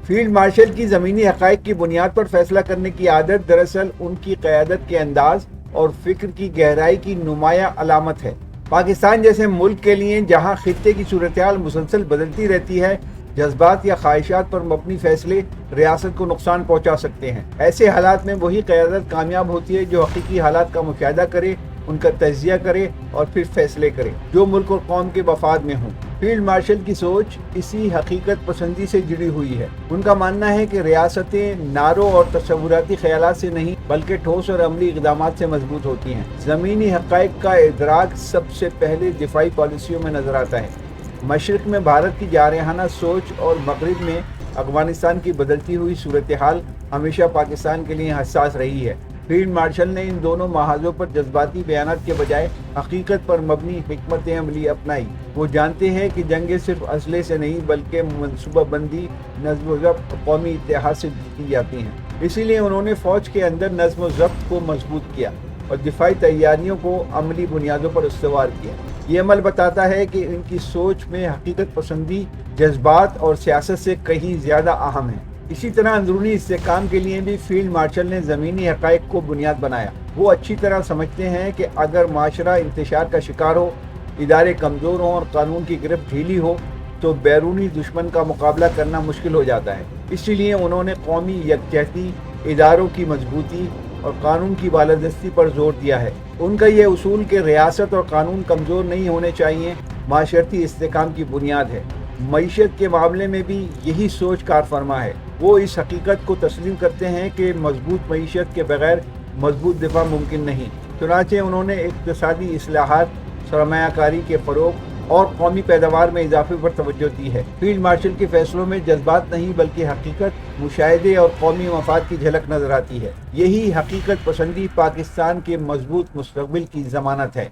Field marshal کی زمینی حقائق کی بنیاد پر فیصلہ کرنے کی عادت دراصل ان کی قیادت کے انداز اور فکر کی گہرائی کی نمایاں علامت ہے۔ پاکستان جیسے ملک کے لیے جہاں خطے کی صورتحال مسلسل بدلتی رہتی ہے، جذبات یا خواہشات پر مبنی فیصلے ریاست کو نقصان پہنچا سکتے ہیں۔ ایسے حالات میں وہی قیادت کامیاب ہوتی ہے جو حقیقی حالات کا مشاہدہ کرے، ان کا تجزیہ کرے اور پھر فیصلے کرے جو ملک اور قوم کے مفاد میں ہوں۔ فیلڈ مارشل کی سوچ اسی حقیقت پسندی سے جڑی ہوئی ہے۔ ان کا ماننا ہے کہ ریاستیں نعروں اور تصوراتی خیالات سے نہیں بلکہ ٹھوس اور عملی اقدامات سے مضبوط ہوتی ہیں۔ زمینی حقائق کا ادراک سب سے پہلے دفاعی پالیسیوں میں نظر آتا ہے۔ مشرق میں بھارت کی جارحانہ سوچ اور مغرب میں افغانستان کی بدلتی ہوئی صورتحال ہمیشہ پاکستان کے لیے حساس رہی ہے۔ فیلڈ مارشل نے ان دونوں محاذوں پر جذباتی بیانات کے بجائے حقیقت پر مبنی حکمت عملی اپنائی۔ وہ جانتے ہیں کہ جنگیں صرف اسلحے سے نہیں بلکہ منصوبہ بندی، نظم و ضبط، قومی اتحاد سے جیتی جاتی ہیں۔ اسی لیے انہوں نے فوج کے اندر نظم و ضبط کو مضبوط کیا اور دفاعی تیاریوں کو عملی بنیادوں پر استوار کیا۔ یہ عمل بتاتا ہے کہ ان کی سوچ میں حقیقت پسندی جذبات اور سیاست سے کہیں زیادہ اہم ہے۔ اسی طرح اندرونی استحکام کے لیے بھی فیلڈ مارشل نے زمینی حقائق کو بنیاد بنایا۔ وہ اچھی طرح سمجھتے ہیں کہ اگر معاشرہ انتشار کا شکار ہو، ادارے کمزور ہوں اور قانون کی گرفت ڈھیلی ہو تو بیرونی دشمن کا مقابلہ کرنا مشکل ہو جاتا ہے۔ اسی لیے انہوں نے قومی یکجہتی، اداروں کی مضبوطی اور قانون کی بالادستی پر زور دیا ہے۔ ان کا یہ اصول کہ ریاست اور قانون کمزور نہیں ہونے چاہیے، معاشرتی استحکام کی بنیاد ہے۔ معیشت کے معاملے میں بھی یہی سوچ کار فرما ہے۔ وہ اس حقیقت کو تسلیم کرتے ہیں کہ مضبوط معیشت کے بغیر مضبوط دفاع ممکن نہیں۔ چنانچہ انہوں نے اقتصادی اصلاحات، سرمایہ کاری کے فروغ اور قومی پیداوار میں اضافے پر توجہ دی ہے۔ فیلڈ مارشل کے فیصلوں میں جذبات نہیں بلکہ حقیقت، مشاہدے اور قومی مفاد کی جھلک نظر آتی ہے۔ یہی حقیقت پسندی پاکستان کے مضبوط مستقبل کی ضمانت ہے۔